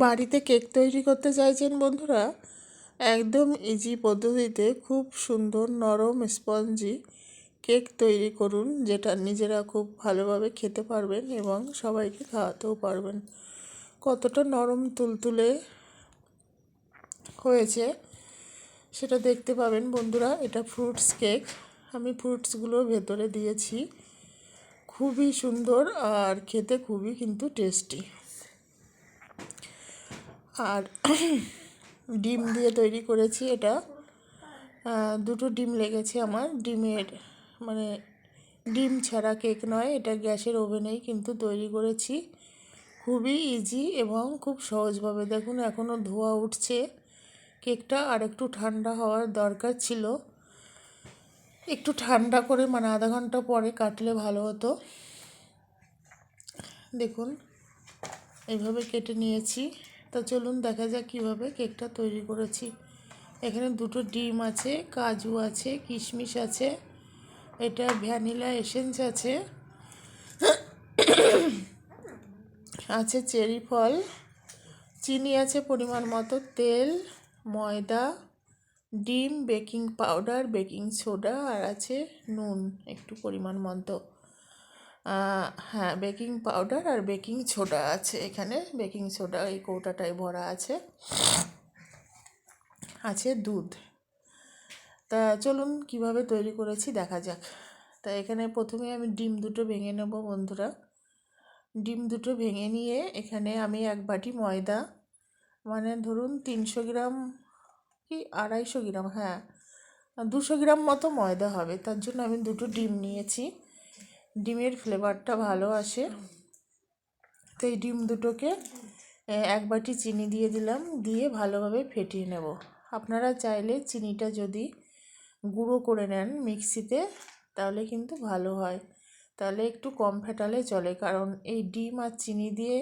বাড়িতে কেক তৈরি করতে চাইছেন বন্ধুরা, একদম ইজি পদ্ধতিতে খুব সুন্দর নরম স্পঞ্জি কেক তৈরি করুন, যেটা নিজেরা খুব ভালোভাবে খেতে পারবেন এবং সবাইকে খাওয়াতেও পারবেন। কতটা নরম তুলতুলে হয়েছে সেটা দেখতে পাবেন বন্ধুরা। এটা ফ্রুটস কেক, আমি ফ্রুটসগুলো ভেতরে দিয়েছি। খুবই সুন্দর আর খেতে খুবই কিন্তু টেস্টি। আর ডিম দিয়ে তৈরি করেছি এটা। দুটো ডিম লেগেছে আমার। ডিমের মানে ডিম ছাড়া কেক নয়, এটা গ্যাসের ওভেনেই কিন্তু তৈরি করেছি। খুবই ইজি এবং খুব সহজভাবে। দেখুন এখনও ধোয়া উঠছে। কেকটা আর একটু ঠান্ডা হওয়ার দরকার ছিল। একটু ঠান্ডা করে মানে আধা ঘন্টা পরে কাটলে ভালো হতো। দেখুন এইভাবে কেটে নিয়েছি। তা চলুন দেখা যাক কীভাবে কেকটা তৈরি করেছি। এখানে দুটো ডিম আছে, কাজু আছে, কিশমিশ আছে, এটা ভ্যানিলা এসেন্স আছে, আছে চেরি ফল, চিনি আছে পরিমাণ মতো, তেল, ময়দা, ডিম, বেকিং পাউডার, বেকিং সোডা, আর আছে নুন একটু পরিমাণ মতো। হ্যাঁ, বেকিং পাউডার আর বেকিং সোডা আছে এখানে। বেকিং সোডা এই কৌটাটায় ভরা আছে। আছে দুধ। তা চলুন কিভাবে তৈরি করেছি দেখা যাক। তা এখানে প্রথমে আমি ডিম দুটো ভেঙে নেব বন্ধুরা। ডিম দুটো ভেঙে নিয়ে এখানে আমি এক বাটি ময়দা, মানে ধরুন 300 গ্রাম কি 250 গ্রাম, হ্যাঁ 200 গ্রাম মতো ময়দা হবে, তার জন্য আমি দুটো ডিম নিয়েছি। ডিমের ফ্লেভারটা ভালো আসে। তো এই ডিম দুটোকে এক বাটি চিনি দিয়ে দিলাম, দিয়ে ভালোভাবে ফেটিয়ে নেব। আপনারা চাইলে চিনিটা যদি গুঁড়ো করে নেন মিক্সিতে তাহলে কিন্তু ভালো হয়, তাহলে একটু কম ফেটালে চলে, কারণ এই ডিম আর চিনি দিয়ে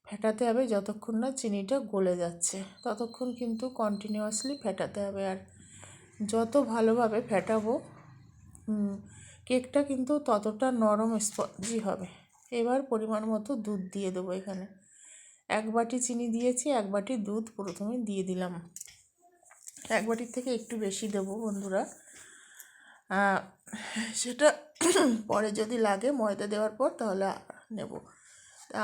ফেটাতে হবে যতক্ষণ না চিনিটা গলে যাচ্ছে, ততক্ষণ কিন্তু কন্টিনিউয়াসলি ফেটাতে হবে। আর যত ভালোভাবে ফেটাবো কেকটা কিন্তু ততটা নরম স্পঞ্জি হবে। এবার পরিমাণ মতো দুধ দিয়ে দেবো। এখানে এক বাটি চিনি দিয়েছি, এক বাটি দুধ প্রথমে দিয়ে দিলাম। এক বাটির থেকে একটু বেশি দেবো বন্ধুরা, সেটা পরে যদি লাগে ময়দা দেওয়ার পর তাহলে নেব।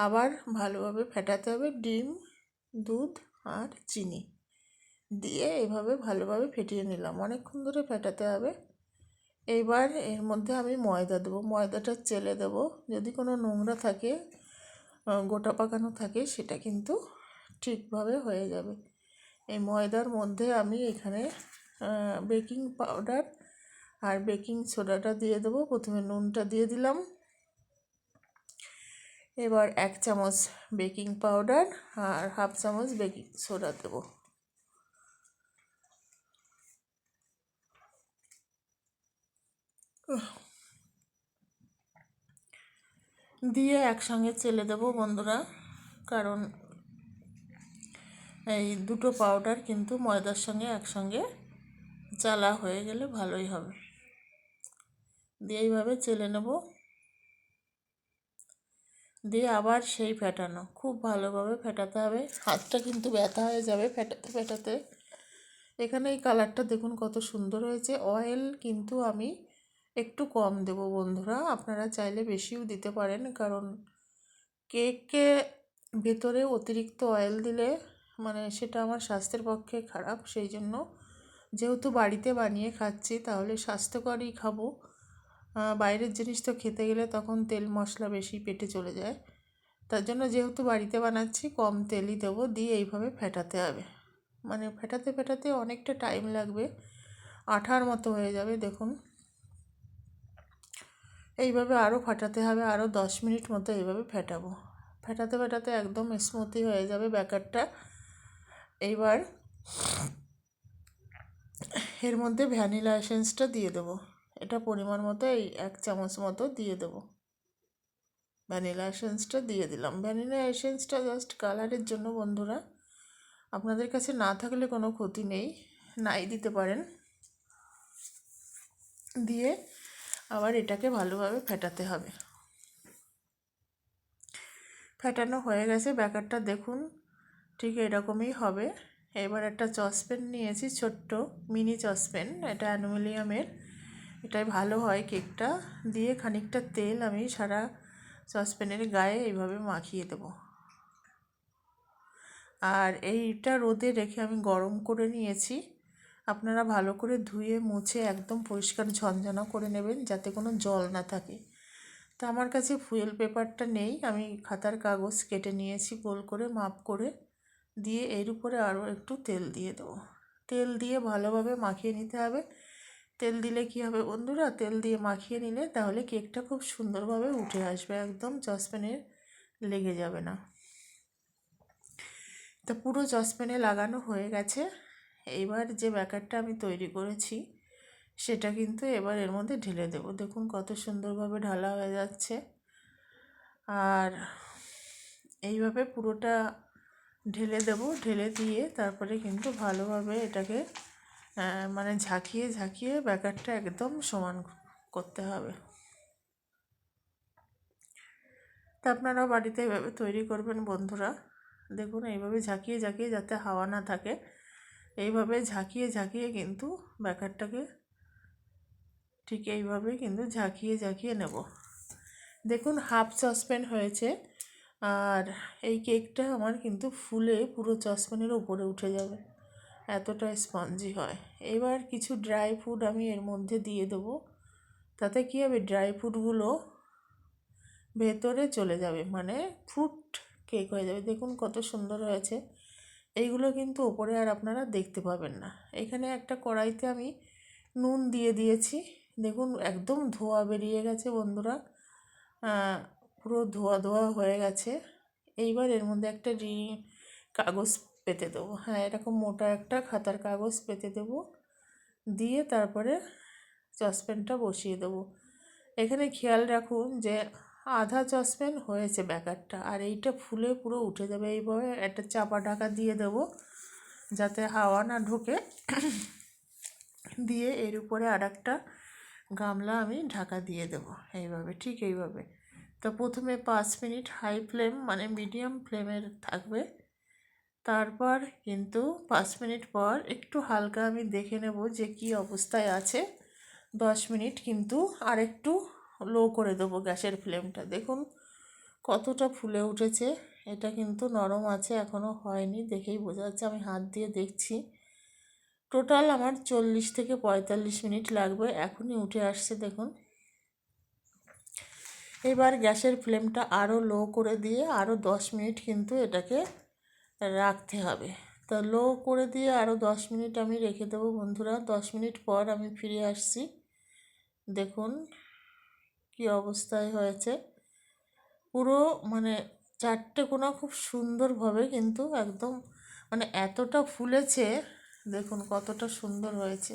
আবার ভালোভাবে ফেটাতে হবে। ডিম, দুধ আর চিনি দিয়ে এভাবে ভালোভাবে ফেটিয়ে নিলাম। অনেকক্ষণ ধরে ফেটাতে হবে। এইবার এর মধ্যে আমি ময়দা দেবো। ময়দাটা চেলে দেবো। যদি কোনো নোংরা থাকে, গোটা পাকানো থাকে, সেটা কিন্তু ঠিকভাবে হয়ে যাবে। এই ময়দার মধ্যে আমি এখানে বেকিং পাউডার আর বেকিং সোডাটা দিয়ে দেবো। প্রথমে নুনটা দিয়ে দিলাম। এবার 1 চামচ বেকিং পাউডার আর হাফ চামচ বেকিং সোডা দেবো। দিয়ে একসঙ্গে চেলে দেবো বন্ধুরা, কারণ এই দুটো পাউডার কিন্তু ময়দার সঙ্গে একসঙ্গে চালা হয়ে গেলে ভালোই হবে। দিয়ে এইভাবে চেলে নেব। দিয়ে আবার সেই ফেটানো, খুব ভালোভাবে ফেটাতে হবে। হাতটা কিন্তু ব্যথা হয়ে যাবে ফেটাতে ফেটাতে। এখানে এই কালারটা দেখুন কত সুন্দর হয়েছে। অয়েল কিন্তু আমি একটু কম দেব বন্ধুরা, আপনারা চাইলে বেশিও দিতে পারেন, কারণ কেকে ভেতরে অতিরিক্ত অয়েল দিলে মানে সেটা আমার স্বাস্থ্যের পক্ষে খারাপ। সেই জন্য যেহেতু বাড়িতে বানিয়ে খাচ্ছি তাহলে স্বাস্থ্যকরই খাবো। বাইরের জিনিস তো খেতে গেলে তখন তেল মশলা বেশি পেটে চলে যায়, তার জন্য যেহেতু বাড়িতে বানাচ্ছি কম তেলই দেবো। দিয়ে এইভাবে ফেটাতে হবে, মানে ফেটাতে ফেটাতে অনেকটা টাইম লাগবে, আঠার মতো হয়ে যাবে। দেখুন এইভাবে আরও ফাটাতে হবে, আরও 10 মিনিট মতো এইভাবে ফেটাবো। ফেটাতে ফেটাতে একদম স্মুথি হয়ে যাবে ব্যাটারটা। এইবার এর মধ্যে ভ্যানিলা এসেন্সটা দিয়ে দেবো। এটা পরিমাণ মতো এই 1 চামচ মতো দিয়ে দেবো। ভ্যানিলা এসেন্সটা দিয়ে দিলাম। ভ্যানিলা এসেন্সটা জাস্ট কালারের জন্য বন্ধুরা, আপনাদের কাছে না থাকলে কোনো ক্ষতি নেই, নাই দিতে পারেন। দিয়ে আবার এটাকে ভালোভাবে ফেটাতে হবে। ফেটানো হয়ে গেছে ব্যাটারটা, দেখুন ঠিক এরকমই হবে। এবার একটা সসপ্যান নিয়েছি, ছোট্ট মিনি সসপ্যান, এটা অ্যালুমিনিয়ামের, এটাই ভালো হয় কেকটা। দিয়ে খানিকটা তেল আমি সারা সসপ্যানের গায়ে এইভাবে মাখিয়ে দেবো। আর এইটা রোদে রেখে আমি গরম করে নিয়েছি। আপনারা ভালো করে ধুয়ে মুছে একদম পরিষ্কার ঝনঝনা করে নেবেন, যাতে কোনো জল না থাকে। তো আমার কাছে ফুয়েল পেপারটা নেই, আমি খাতার কাগজ কেটে নিয়েছি গোল করে মাপ করে, দিয়ে এর উপরে আরও একটু তেল দিয়ে দেবো। তেল দিয়ে ভালোভাবে মাখিয়ে নিতে হবে। তেল দিলে কি হবে বন্ধুরা, তেল দিয়ে মাখিয়ে নিলে তাহলে কেকটা খুব সুন্দরভাবে উঠে আসবে, একদম সসপ্যানে লেগে যাবে না। তো পুরো সসপ্যানে লাগানো হয়ে গেছে। এইবার যে ব্যাটারটা আমি তৈরি করেছি সেটা কিন্তু এবার এর মধ্যে ঢেলে দেব। দেখুন কত সুন্দরভাবে ঢালা হয়ে যাচ্ছে। আর এইভাবে পুরোটা ঢেলে দেব। ঢেলে দিয়ে তারপরে কিন্তু ভালোভাবে এটাকে মানে ঝাঁকিয়ে ঝাঁকিয়ে ব্যাটারটা একদম সমান করতে হবে। তা আপনারাও বাড়িতে এভাবে তৈরি করবেন বন্ধুরা। দেখুন এইভাবে ঝাঁকিয়ে ঝাঁকিয়ে, যাতে হাওয়া না থাকে, এইভাবে ঝাঁকিয়ে ঝাঁকিয়ে কিন্তু ব্যাটারটাকে ঠিক এইভাবে কিন্তু ঝাঁকিয়ে ঝাঁকিয়ে নেব। দেখুন হাফ সসপ্যান হয়েছে, আর এই কেকটা আমার কিন্তু ফুলে পুরো সসপ্যানের উপরে উঠে যাবে, এতটা স্পঞ্জি হয়। এবার কিছু ড্রাই ফ্রুট আমি এর মধ্যে দিয়ে দেবো, তাতে কী হবে, ড্রাই ফ্রুটগুলো ভেতরে চলে যাবে, মানে ফ্রুট কেক হয়ে যাবে। দেখুন কত সুন্দর হয়েছে। এইগুলো কিন্তু ওপরে আর আপনারা দেখতে পাবেন না। এখানে একটা কড়াইতে আমি নুন দিয়ে দিয়েছি, দেখুন একদম ধোয়া বেরিয়ে গেছে বন্ধুরা, পুরো ধোয়া ধোয়া হয়ে গেছে। এইবার এর মধ্যে একটা কাগজ পেতে দেবো, হ্যাঁ এরকম মোটা একটা খাতার কাগজ পেতে দেবো, দিয়ে তারপরে সসপ্যানটা বসিয়ে দেবো। এখানে খেয়াল রাখুন যে আধা সসপ্যান হয়েছে ব্যাটারটা, আর এইটা ফুলে পুরো উঠে যাবে। এইভাবে একটা চাপা ঢাকা দিয়ে দেবো যাতে হাওয়া না ঢোকে। দিয়ে এর উপরে আর একটা গামলা আমি ঢাকা দিয়ে দেবো এইভাবে, ঠিক এইভাবে। তো প্রথমে 5 মিনিট হাই ফ্লেম মানে মিডিয়াম ফ্লেমের থাকবে, তারপর কিন্তু 5 মিনিট পর একটু হালকা আমি দেখে নেব যে কি অবস্থায় আছে। 10 মিনিট কিন্তু আর একটু লো করে দেবো গ্যাসের ফ্লেমটা। দেখুন কতটা ফুলে উঠেছে, এটা কিন্তু নরম আছে, এখনও হয়নি, দেখেই বোঝা যাচ্ছে, আমি হাত দিয়ে দেখছি। টোটাল আমার 40 থেকে 45 মিনিট লাগবে, এখনই উঠে আসছে দেখুন। এবার গ্যাসের ফ্লেমটা আরও লো করে দিয়ে আরও 10 মিনিট কিন্তু এটাকে রাখতে হবে। তো লো করে দিয়ে আরও 10 মিনিট আমি রেখে দেবো বন্ধুরা। 10 মিনিট পর আমি ফিরে আসছি, দেখুন কি অবস্থায় হয়েছে। পুরো মানে চারটে কোণা খুব সুন্দরভাবে কিন্তু একদম মানে এতটা ফুলেছে, দেখুন কতটা সুন্দর হয়েছে।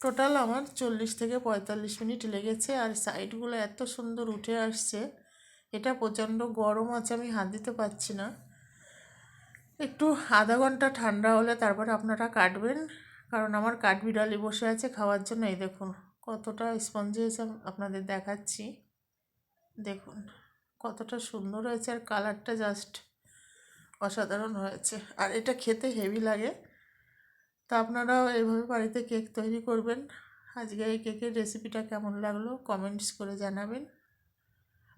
টোটাল আমার 40 থেকে 45 মিনিট লেগেছে, আর সাইডগুলো এত সুন্দর উঠে আসছে। এটা প্রচণ্ড গরম আছে, আমি হাত দিতে পারছি না। একটু আধা ঘন্টা ঠান্ডা হলে তারপর আপনারা কাটবেন, কারণ আমার কাঠবিড়ালি বসে আছে খাওয়ার জন্য। এই দেখুন কতটা স্পঞ্জি হয়েছে, আপনাদের দেখাচ্ছি, দেখুন কতটা সুন্দর হয়েছে, আর কালারটা জাস্ট অসাধারণ হয়েছে, আর এটা খেতে হেভি লাগে। তা আপনারাও এইভাবে বাড়িতে কেক তৈরি করবেন। আজকে এই কেকের রেসিপিটা কেমন লাগলো কমেন্টস করে জানাবেন।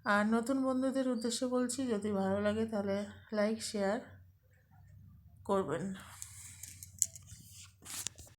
আর নতুন বন্ধুদের উদ্দেশ্যে বলছি, যদি ভালো লাগে তাহলে লাইক শেয়ার করবেন।